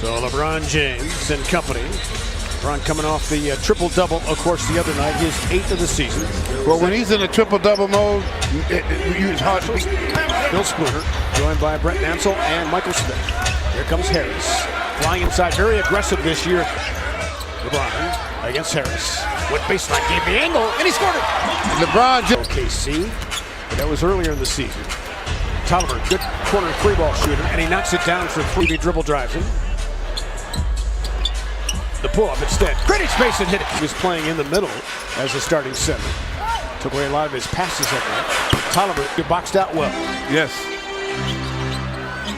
So LeBron James and company. LeBron coming off the triple-double, of course, the other night, his 8th of the season. Well, when he's in a triple-double mode, it's hard to beat. Bill Spooner, joined by Brett Nansel and Michael Smith. Here comes Harris, flying inside, very aggressive this year. LeBron against Harris. Went baseline, gave the angle, and he scored it. LeBron OKC, but that was earlier in the season. Tolliver, good corner three-ball shooter, and he knocks it down for three. He dribble drives him. The pull-up instead. Great space and hit it. He was playing in the middle as a starting center. Took away a lot of his passes that night. Tolliver boxed out well. Yes.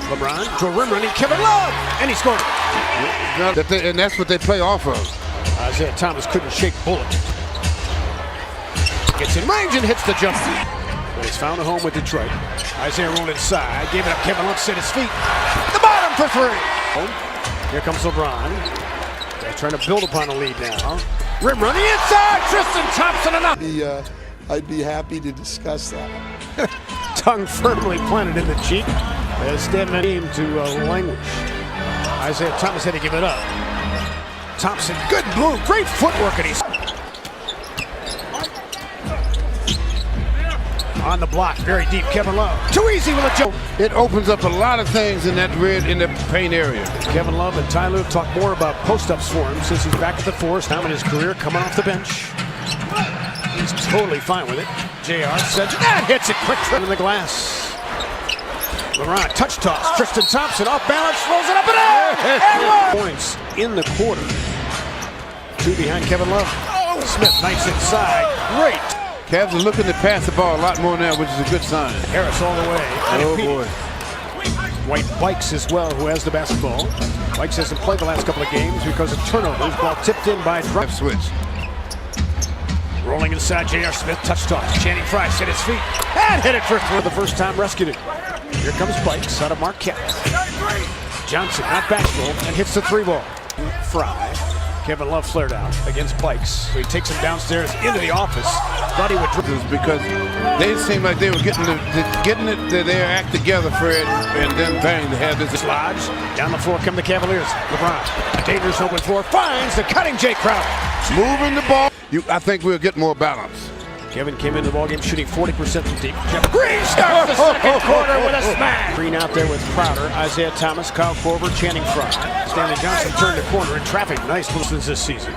LeBron to a rim running. Kevin Love, and he scored it. And that's what they play off of. Isaiah Thomas couldn't shake Bullock. Gets in range and hits the jump. But he's found a home with Detroit. Isaiah rolled inside, gave it up. Kevin Love set his feet. The bottom for three. Here comes LeBron. They're trying to build upon a lead now. Rim running inside. Tristan Thompson enough. I'd be happy to discuss that. Tongue firmly planted in the cheek as Stedman came to languish. Isaiah Thomas had to give it up. Thompson, good move, great footwork, and he's on the block, very deep. Kevin Love, too easy with a jump. It opens up a lot of things in that paint area. Kevin Love and Ty Lue talk more about post-ups for him since he's back at the force now in his career, coming off the bench. He's totally fine with it. JR says that hits it quick trip in the glass. LeBron touch toss. Tristan Thompson off balance, rolls it up and in. Points in the quarter. Two behind Kevin Love. Smith nice inside. Great. Cavs are looking to pass the ball a lot more now, which is a good sign. Harris all the way. Oh boy. White Bikes as well, who has the basketball. Bikes hasn't played the last couple of games because of turnovers. Ball tipped in by drop switch. Rolling inside, J.R. Smith, touch toss. Channing Frye set his feet and hit it for the first time, rescued it. Here comes Bikes out of Marquette. Johnson, not bashful, and hits the three ball. Frye. Kevin Love flared out against Bikes. So he takes him downstairs into the office. Thought he would dribble. Because they seemed like they were getting their act together for it, and then bang, they had this. Lodge. Down the floor come the Cavaliers. LeBron. Dangerous open floor. Finds the cutting Jay Crowder. Moving the ball. I think we'll get more balance. Kevin came into the ballgame shooting 40% from deep. Jeff Green starts the second quarter with a smash. Green out there with Crowder, Isaiah Thomas, Kyle Korver, Channing Frye. Stanley Johnson turned the corner in traffic. Nice Pistons this season.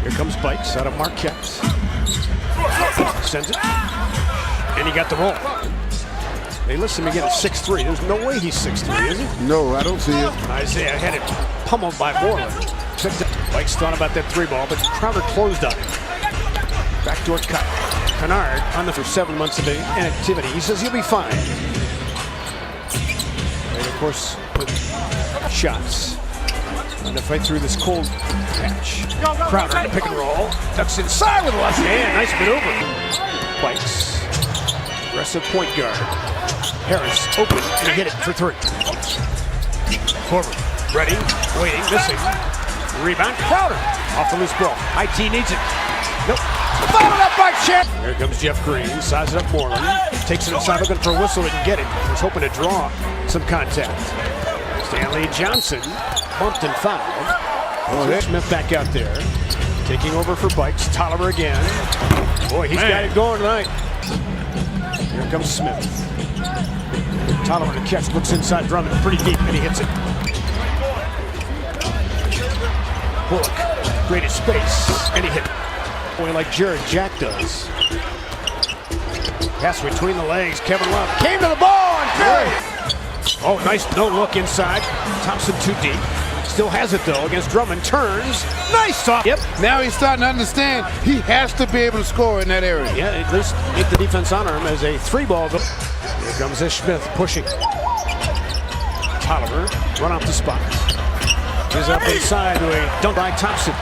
Here comes Bikes out of Marquette. Sends it. And he got the roll. They list him again at 6'3". There's no way he's 6'3", is he? No, I don't see it. Isaiah had it pummeled by Moreland. Bikes thought about that three ball, but Crowder closed on it. Backdoor cut. Kennard on the for 7 months of inactivity. He says he'll be fine. And of course, with shots. Trying to fight through this cold patch. Crowder in the pick and roll. Ducks inside with a left hand. Nice maneuver. Bikes. Aggressive point guard. Harris open and he hit it for three. Korver ready, waiting, missing. Rebound. Crowder off the loose ball. IT needs it. Nope. Followed up by Champ. Here comes Jeff Green. Sizes up Moreland. Takes it inside, looking for a whistle. He can get it. He's hoping to draw some contact. Stanley Johnson bumped and fouled. Smith back out there. Taking over for Bikes. Tolliver again. Boy, he's got it going tonight. Here comes Smith. Tolliver to catch. Looks inside Drummond. Pretty deep, and he hits it. Bullock. Created space, and he hit it. Boy, like Jared Jack does. Pass between the legs. Kevin Love came to the ball and buried. Oh, nice no look inside. Thompson too deep. Still has it though against Drummond. Turns. Nice stop. Yep. Now he's starting to understand he has to be able to score in that area. Yeah, at least get the defense on him as a three ball. Here comes Ish Smith pushing. Tolliver run off the spot. He's up inside to a dunk by Thompson.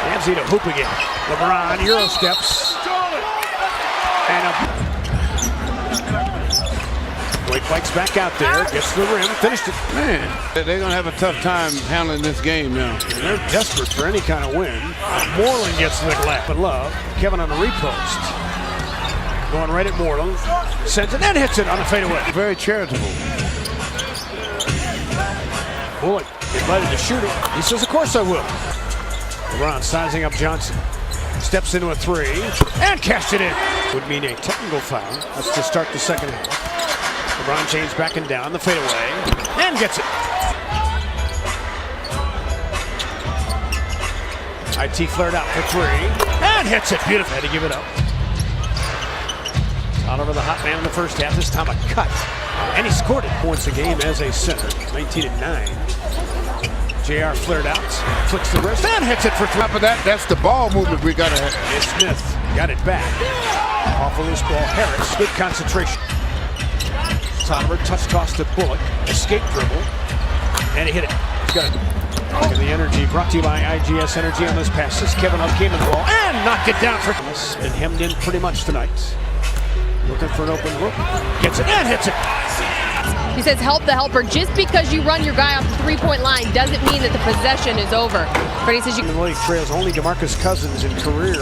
Ramsey to hoop again. LeBron, Euro steps. And White Bikes back out there, gets to the rim, finished it. Man, they're going to have a tough time handling this game now. And they're desperate for any kind of win. Moreland gets to the glass, but Love. Kevin on the repost. Going right at Moreland. Sends it and hits it on the fadeaway. Very charitable. Bullock invited to shoot it. He says, of course I will. LeBron sizing up Johnson. Steps into a three and cashed it in. Would mean a technical foul. That's to start the second half. LeBron James backing down the fadeaway and gets it. IT flared out for three and hits it. Beautiful. Had to give it up. Oliver, the hot man in the first half. This time a cut. And he scored it once a game as a center. 19-9. JR flared out, flicks the wrist, and hits it for three. But that's the ball movement we got to have. And Smith got it back. Off a loose ball, Harris, good concentration. Oliver, touch toss to Bullock, escape dribble, and he hit it. He's got it. Look at the energy brought to you by IGS Energy on those passes. Kevin Love came in the ball and knocked it down for Thomas. Been hemmed in pretty much tonight. Looking for an open look, gets it and hits it. He says help the helper. Just because you run your guy off the three-point line doesn't mean that the possession is over. But he says you... The league trails only DeMarcus Cousins in career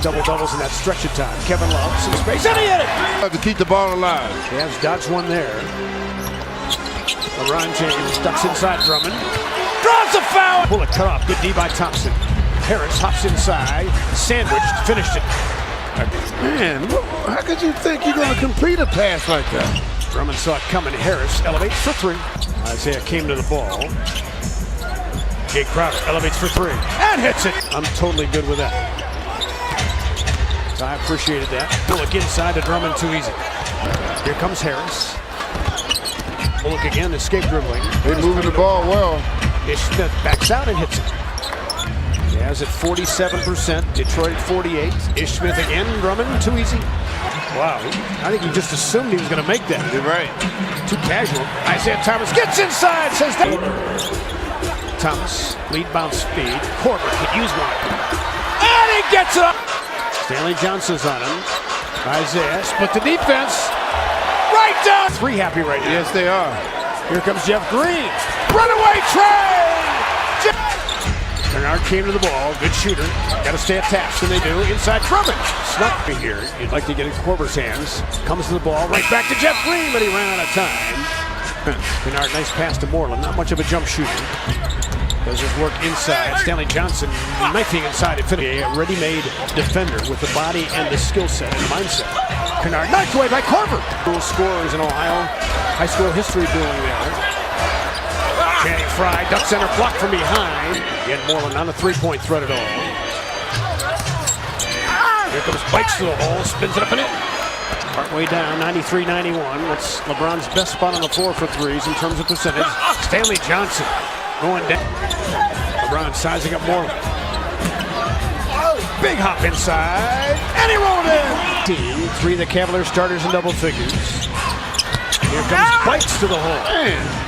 double-doubles in that stretch of time. Kevin Love, some space, and he hit it! Have to keep the ball alive. He has dodged one there. LeBron James ducks inside Drummond. Draws a foul! Bullock cut off. Good D by Thompson. Harris hops inside. Sandwiched. Finished it. Man, how could you think you're going to complete a pass like that? Drummond saw it coming. Harris elevates for three. Isaiah came to the ball. Jake Crowder elevates for three and hits it. I'm totally good with that. So I appreciated that. Bullock inside to Drummond, too easy. Here comes Harris. Bullock again, escape dribbling. They're moving the ball well. Ish Smith backs out and hits it. He has it 47%. Detroit at 48. Ish Smith again. Drummond, too easy. Wow, I think he just assumed he was going to make that. You're right. Too casual. Isaiah Thomas gets inside, says that. Thomas, lead bounce speed. Corbett could use one. And he gets it up. Stanley Johnson's on him. Isaiah split the defense. Right down. Three happy right now. Yes, they are. Here comes Jeff Green. Runaway train. Bernard came to the ball. Good shooter. Got to stay attached, and they do. Inside Drummond. Snuck here. You'd like to get in Korver's hands. Comes to the ball. Right back to Jeff Green, but he ran out of time. Bernard, nice pass to Moreland. Not much of a jump shooter. Does his work inside. Stanley Johnson knifing inside. A ready-made defender with the body and the skill set and mindset. Kennard knocked away by Korver. Cool scorers in Ohio. High school history doing there. Channing Frye, duck center, block from behind. Again, Moreland on a three-point threat at all. Here comes Bikes to the hole, spins it up and in. Partway down, 93-91. That's LeBron's best spot on the floor for threes in terms of percentage. Stanley Johnson going down. LeBron sizing up Moreland. Big hop inside, and he rolled in. Three of the Cavaliers starters in double figures. Here comes Bikes to the hole. Man.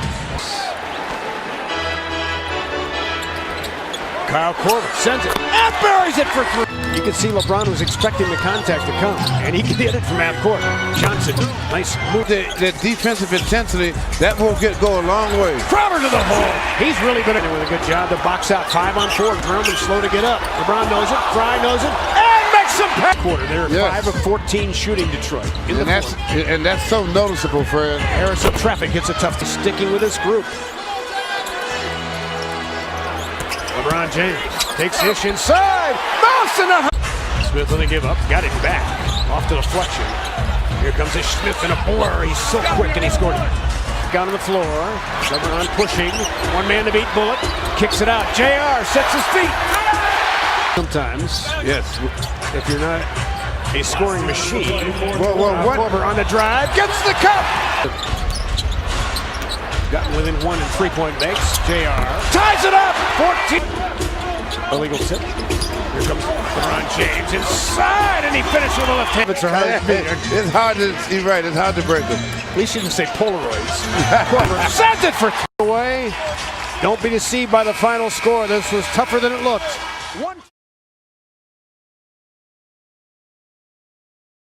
Kyle Korver sends it and buries it for three. You can see LeBron was expecting the contact to come, and he hit it from half court. Johnson, nice move. The defensive intensity, that will go a long way. Crowder to the hole. He's really been doing a good job to box out 5-on-4. Drummond slow to get up. LeBron knows it, Frye knows it, and makes some pass. Quarter. They're 5 of 14 shooting Detroit. And that's so noticeable, Fred. Harrison Traffic hits a tough to sticking with this group. LeBron James takes Ish inside. Mouse in the Smith with a give up. Got it back. Off to deflection. Here comes Ish Smith in a blur. He's so quick and he scored it. Down on the floor. LeBron pushing. One man to beat Bullock. Kicks it out. JR sets his feet. Sometimes, yes, if you're not a scoring machine, what? On the drive. Gets the cup. Gotten within one in three-point makes. JR ties it up. 14. Illegal tip. Here comes LeBron James inside, and he finishes with a left hand. It's hard to. You're right. It's hard to break them. At least you can say Polaroids. Sends it for away. Don't be deceived by the final score. This was tougher than it looked.